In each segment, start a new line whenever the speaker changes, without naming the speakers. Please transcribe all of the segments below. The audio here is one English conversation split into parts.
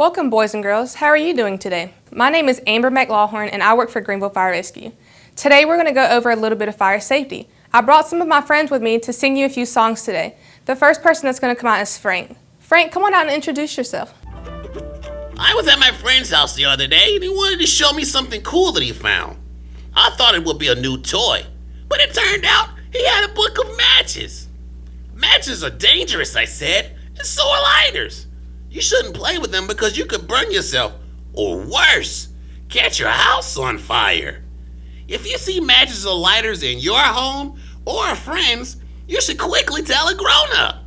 Welcome, boys and girls. How are you doing today? My name is Amber McLaughlin and I work for Greenville Fire-Rescue. Today we're going to go over a little bit of fire safety. I brought some of my friends with me to sing you a few songs today. The first person that's going to come out is Frank. Frank, come on out and introduce yourself.
I was at my friend's house the other day and he wanted to show me something cool that he found. I thought it would be a new toy, but it turned out he had a book of matches. Matches are dangerous, I said, and so are lighters. You shouldn't play with them because you could burn yourself, or worse, catch your house on fire. If you see matches or lighters in your home or a friend's, you should quickly tell a grown-up.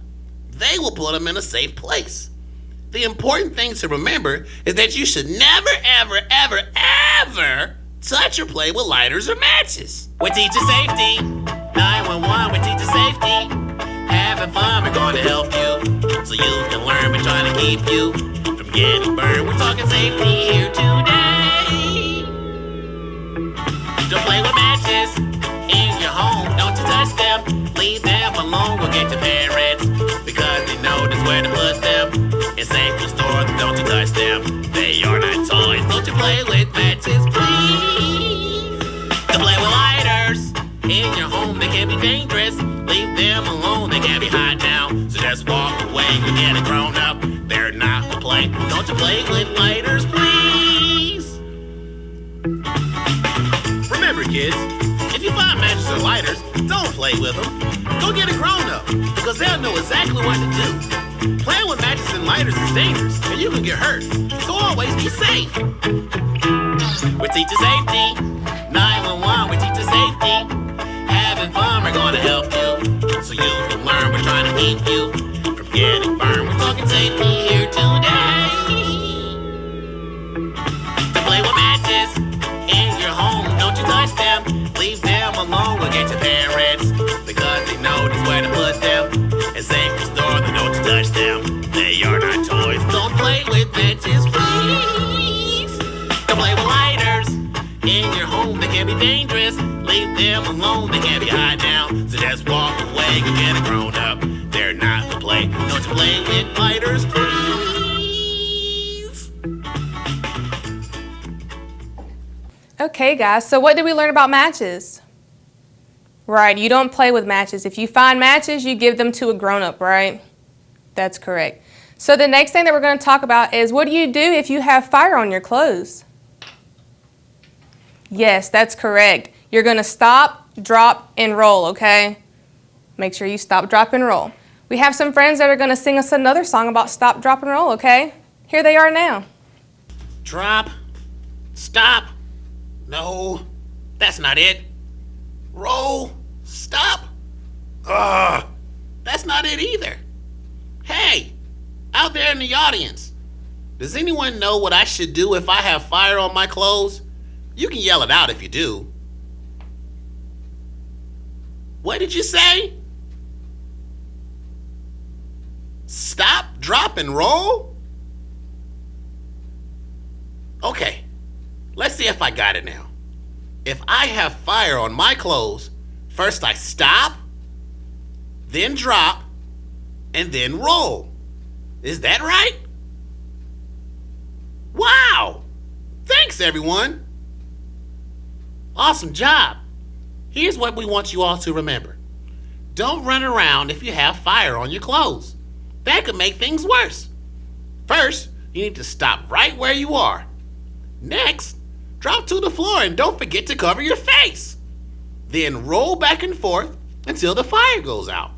They will put them in a safe place. The important thing to remember is that you should never, ever, ever, ever touch or play with lighters or matches. We're teaching safety. 911, we're teaching safety. Having fun, we're going to help you, so you can learn. We're trying to keep you from getting burned. We're talking safety here today. Don't play with matches in your home. Don't you touch them. Leave them alone. Go get your parents, because they know that's where to put them. It's safe to store them. Don't you touch them. They are not toys. Don't you play with matches, please. Don't play with lighters in your home. They can be dangerous. Leave them alone. They can be hot now. So just walk away. You get a grown up. They're not to play. Don't you play with lighters, please. Remember, kids, if you find matches or lighters, don't play with them. Go get a grown up, because they'll know exactly what to do. Playing with matches and lighters is dangerous, and you can get hurt. So always be safe. We're teaching safety. 911, we're teaching safety. Having fun, we're going to help you, so you can learn. We're trying to keep you from getting burned. We're talking safety here today. Don't play with matches in your home. Don't you touch them. Leave them alone. Go get your parents, because they know that's where to put them. It's safe to store them. Don't you touch them. They are not toys. Don't play with matches, please. Don't play with lighters in your home. They can be dangerous. Leave them alone. They can't be hot now. So just walk away. Go get a grown up. They're not to play. Don't you play with lighters, please.
Okay, guys, so what did we learn about matches? Right, you don't play with matches. If you find matches, you give them to a grown-up, right? That's correct. So the next thing that we're going to talk about is, what do you do if you have fire on your clothes? Yes, that's correct. You're going to stop, drop, and roll, okay? Make sure you stop, drop, and roll. We have some friends that are going to sing us another song about stop, drop, and roll, okay? Here they are now.
Drop. Stop. No, that's not it. Roll. Stop. That's not it either. Hey, out there in the audience, does anyone know what I should do if I have fire on my clothes? You can yell it out if you do. What did you say? Stop, drop, and roll? Okay, let's see if I got it now. If I have fire on my clothes, first I stop, then drop, and then roll. Is that right? Wow! Thanks, everyone. Awesome job. Here's what we want you all to remember. Don't run around if you have fire on your clothes. That could make things worse. First, you need to stop right where you are. Next, drop to the floor and don't forget to cover your face. Then roll back and forth until the fire goes out.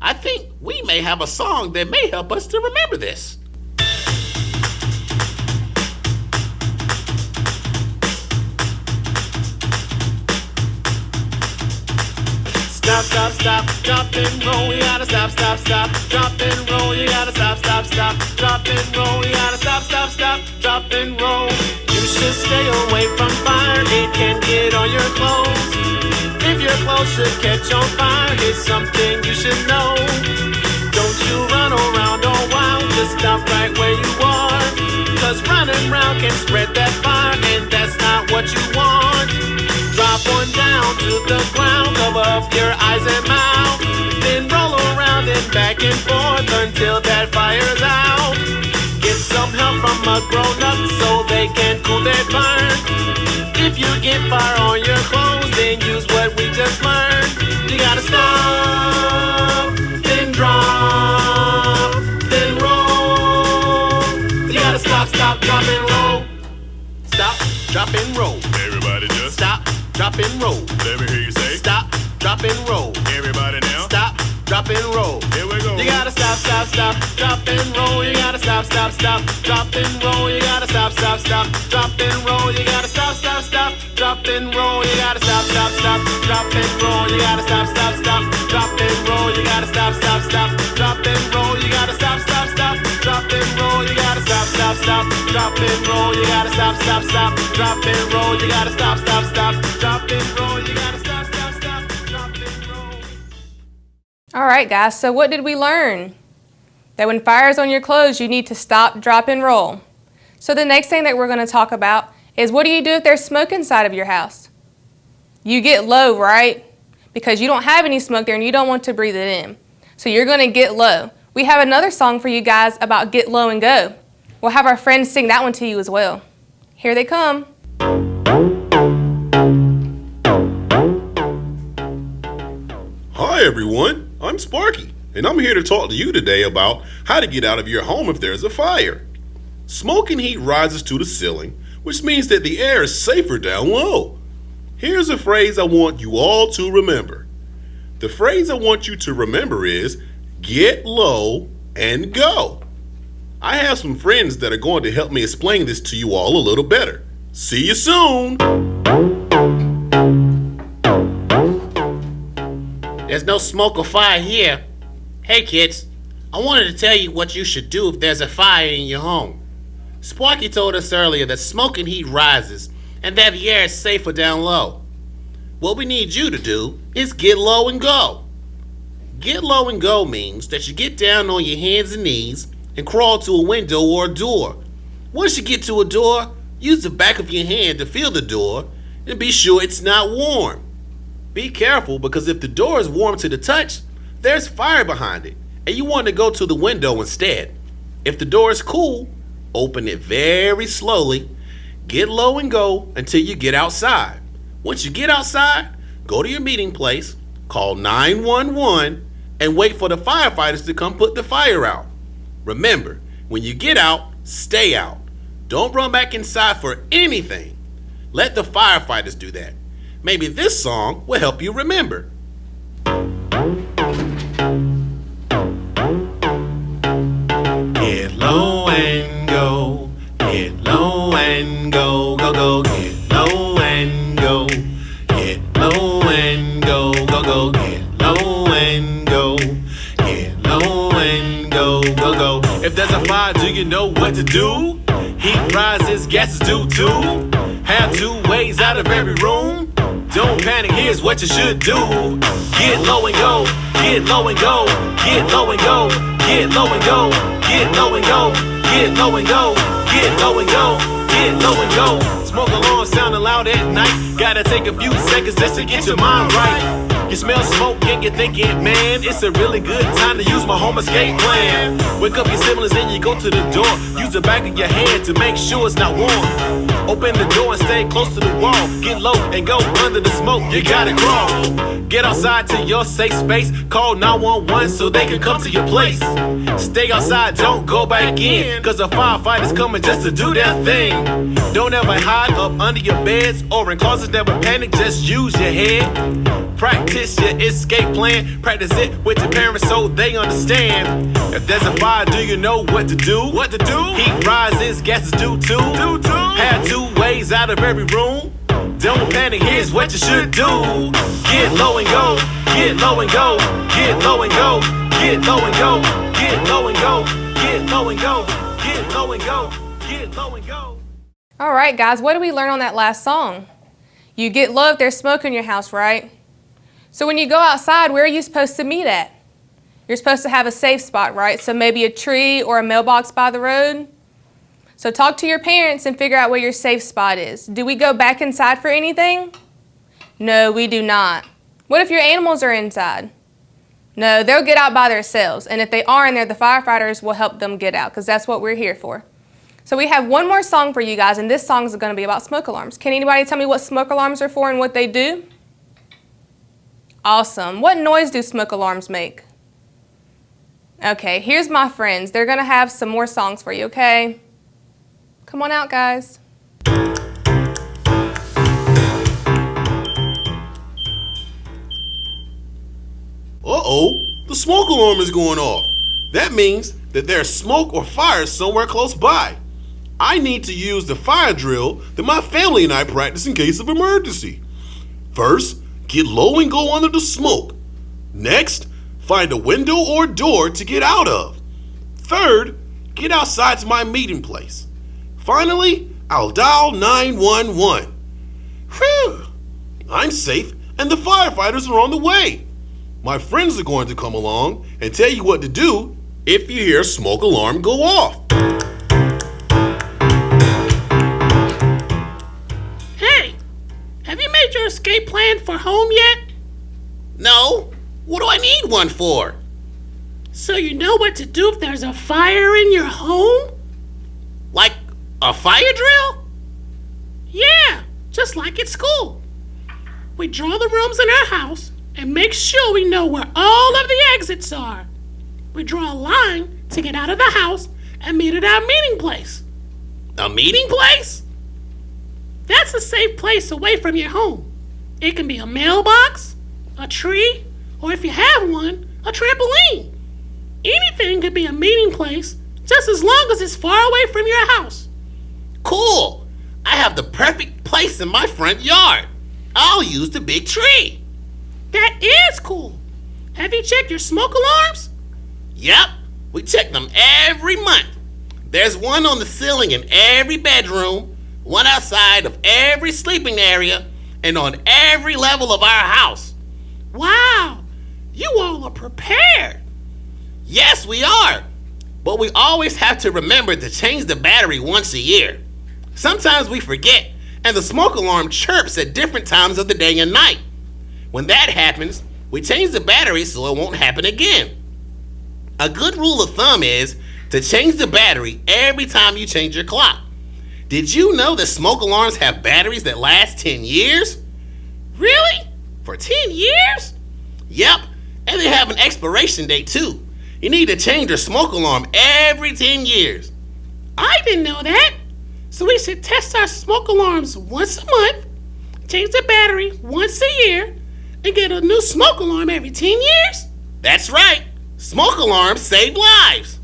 I think we may have a song that may help us to remember this. Stop, stop, stop, drop and roll, you gotta stop, stop, stop, drop and roll, you gotta stop, stop, stop, drop and roll, you gotta stop, stop, stop, drop and roll. You should stay away from fire, it can get on your clothes. If your clothes should catch on fire, here's something you should know. Don't you run around all wild, just stop right where you are. Cause running around can spread that fire, and that's not what you want. Drop one down to the ground, cover up your eyes and mouth. Then roll around and back and forth until that fire's out. Get some help from grown-ups so they can cool their burn. If you get fire on your clothes, then use what we just learned. You gotta stop, then drop, then roll. You gotta stop, stop, drop, and roll. Stop, drop, and roll.
Everybody just
Stop, drop, and roll.
let me hear you say.
Stop, drop, and roll.
Everybody now.
Stop, drop, and roll.
Here we go.
You gotta stop, stop, stop, drop and roll. You gotta stop, stop, stop, drop and roll. You gotta stop, stop, stop, drop and roll. You gotta stop, stop, stop, drop and roll. You gotta stop, stop, stop, drop and roll. You gotta stop, stop, stop, drop and roll. You gotta stop, stop, stop, drop and roll. You gotta stop, stop, stop, drop and roll. You gotta stop, stop, stop, drop and roll. You gotta stop, stop, stop, drop and roll. You gotta stop, stop, stop, drop and roll. You gotta stop, stop, stop, drop and roll.
All right, guys, so what did we learn? That when fire is on your clothes, you need to stop, drop, and roll. So the next thing that we're going to talk about is what do you do if there's smoke inside of your house? You get low, right? Because you don't have any smoke there and you don't want to breathe it in. So you're going to get low. We have another song for you guys about get low and go. We'll have our friends sing that one to you as well. Here they come.
Hi everyone, I'm Sparky, and I'm here to talk to you today about how to get out of your home if there's a fire. Smoke and heat rises to the ceiling, which means that the air is safer down low. Here's a phrase I want you all to remember. The phrase I want you to remember is get low and go. I have some friends that are going to help me explain this to you all a little better. See you soon!
There's no smoke or fire here. Hey kids, I wanted to tell you what you should do if there's a fire in your home. Sparky told us earlier that smoke and heat rises and that the air is safer down low. What we need you to do is get low and go. Get low and go means that you get down on your hands and knees and crawl to a window or a door. Once you get to a door, use the back of your hand to feel the door and be sure it's not warm. Be careful because if the door is warm to the touch, there's fire behind it and you want to go to the window instead. If the door is cool, open it very slowly, get low and go until you get outside. Once you get outside, go to your meeting place, call 911 and wait for the firefighters to come put the fire out. Remember, when you get out, stay out. Don't run back inside for anything. Let the firefighters do that. Maybe this song will help you remember. Get low and go. Get low and go. Go, go. Get low and go. Get low and go. Go, go. Get low and go. Get low and go. Go, go. If there's a fire, do you know what to do? Heat rises, gases do too. Have two ways out of every room. Don't panic, here's what you should do. Get low and go, get low and go, get low and go, get low and go, get low and go, get low and go, get low and go, get low and go. Smoke alarm sounding loud at night. Gotta take a few seconds just to get your mind right. You smell smoke and you're thinking, man, it's a really good time to use my home escape plan. Wake up your siblings and you go to the door. Use the back of your hand to make sure it's not warm. Open the door and stay close to the wall. Get low and go under the smoke, you gotta crawl. Get outside to your safe space. Call 911 so they can come to your place. Stay outside, don't go back in, cause the firefighters coming just to do their thing. Don't ever hide up under your beds or in closets, never panic, just use your head. Practice your escape plan. Practice it with your parents so they understand. If there's a fire, do you know what to do? What to do? Heat rises, gases do too. Have two ways out of every room. Don't panic, here's what you should do. Get low and go, get low and go, get low and go, get low and go, get low and go, get low and go, get low and go, get low and go.
All right, guys, what did we learn on that last song? You get low if there's smoke in your house, right? So when you go outside, where are you supposed to meet at? You're supposed to have a safe spot, right? So maybe a tree or a mailbox by the road. So talk to your parents and figure out where your safe spot is. Do we go back inside for anything? No, we do not. What if your animals are inside? No, they'll get out by themselves. And if they are in there, the firefighters will help them get out because that's what we're here for. So we have one more song for you guys, and this song is going to be about smoke alarms. Can anybody tell me what smoke alarms are for and what they do? Awesome. What noise do smoke alarms make? Okay, here's my friends. They're going to have some more songs for you, okay? Come on out, guys.
Uh-oh, the smoke alarm is going off. That means that there's smoke or fire somewhere close by. I need to use the fire drill that my family and I practice in case of emergency. First, get low and go under the smoke. Next, find a window or door to get out of. Third, get outside to my meeting place. Finally, I'll dial 911. Whew! I'm safe and the firefighters are on the way. My friends are going to come along and tell you what to do if you hear a smoke alarm go off.
Hey, have you made your escape plan for home yet? No. What do I need one for? So you know what to do if there's a fire in your home? Like a fire drill? Yeah, just like at school. We draw the rooms in our house and make sure we know where all of the exits are. We draw a line to get out of the house and meet at our meeting place. A meeting place? That's a safe place away from your home. It can be a mailbox, a tree, or if you have one, a trampoline. Anything could be a meeting place, just as long as it's far away from your house. Cool. I have the perfect place in my front yard. I'll use the big tree. That is cool. Have you checked your smoke alarms? Yep, we check them every month. There's one on the ceiling in every bedroom, one outside of every sleeping area, and on every level of our house. Wow, you all are prepared. Yes, we are. But we always have to remember to change the battery once a year. Sometimes we forget, and the smoke alarm chirps at different times of the day and night. When that happens, we change the battery so it won't happen again. A good rule of thumb is to change the battery every time you change your clock. Did you know that smoke alarms have batteries that last 10 years? Really? For 10 years? Yep, and they have an expiration date too. You need to change your smoke alarm every 10 years. I didn't know that. So we should test our smoke alarms once a month, change the battery once a year, and get a new smoke alarm every 10 years? That's right. Smoke alarms save lives.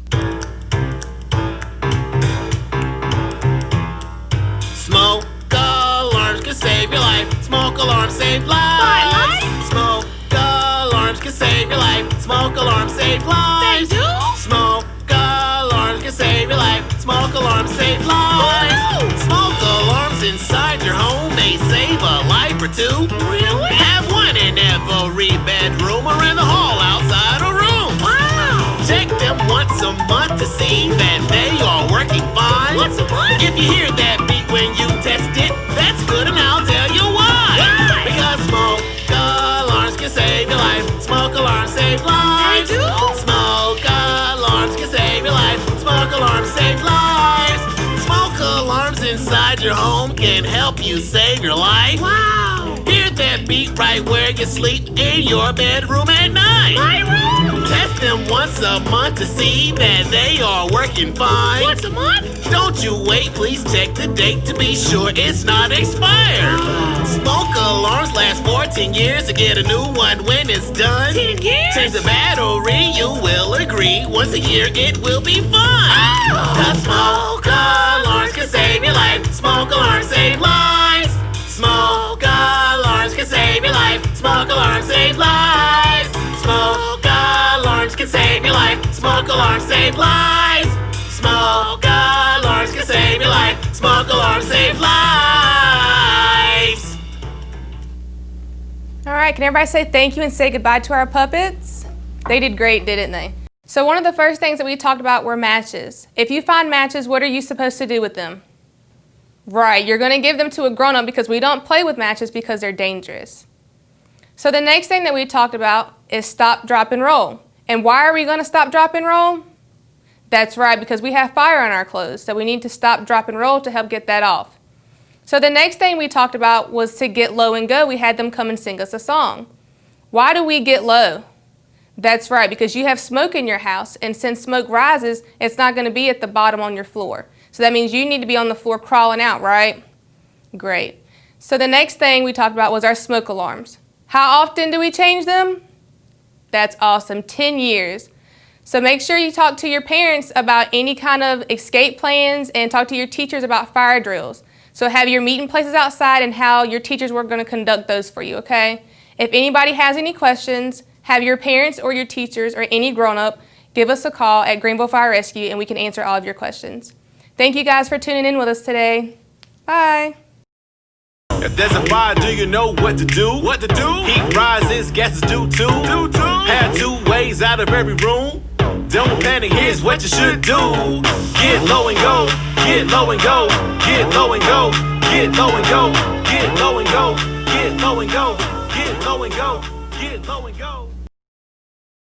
Smoke alarms can save your life. Smoke alarms save lives. My life? Smoke alarms can save your life. Smoke alarms save lives. They do? Smoke alarms can save your life. Smoke alarms save lives. Woo! Smoke alarms inside your home may save a life or two. Really? Have one in every bedroom or in the hall outside a room. Wow! Check them once a month to see that they are working fine. Once a month? If you hear that beep when you test it, that's good and I'll tell you why. Why? Because smoke alarms can save your life. Smoke alarms save lives. They do? Smoke alarms can save your life. Smoke alarms save lives. Smoke alarms inside your home can help you save your life. Wow! Hear that beat right where you sleep in your bedroom at night. My room? Test them once a month to see that they are working fine. Once a month? Don't you wait, please check the date to be sure it's not expired. Smoke alarms last 14 years to get a new one when it's done. 10 years? Change the battery, you will agree. Once a year it will be fun. Cause smoke alarms can save your life. Smoke alarms save lives. Smoke alarms can save your life. Smoke alarms save lives. Smoke alarms can save your life. Smoke alarms save lives. Smoke alarms can save your life. Smoke alarms save lives.
All right, can everybody say thank you and say goodbye to our puppets? They did great, didn't they? So one of the first things that we talked about were matches. If you find matches, what are you supposed to do with them? Right, you're going to give them to a grown-up because we don't play with matches because they're dangerous. So the next thing that we talked about is stop, drop, and roll. And why are we going to stop, drop, and roll? That's right, because we have fire on our clothes, so we need to stop, drop, and roll to help get that off. So the next thing we talked about was to get low and go. We had them come and sing us a song. Why do we get low? That's right, because you have smoke in your house, and since smoke rises, it's not going to be at the bottom on your floor. So that means you need to be on the floor crawling out, right? Great. So the next thing we talked about was our smoke alarms. How often do we change them? That's awesome, 10 years. So make sure you talk to your parents about any kind of escape plans and talk to your teachers about fire drills. So have your meeting places outside and how your teachers were going to conduct those for you, okay? If anybody has any questions, have your parents or your teachers or any grown-up give us a call at Greenville Fire-Rescue and we can answer all of your questions. Thank you guys for tuning in with us today. Bye.
If there's a fire, do you know what to do? What to do? Heat rises, gases do too. Have two ways out of every room. Don't panic, here's what you should do. Get low and go, get low and go, get low and go, get low and go, get low and go, get low and go, get low and go, get low and go.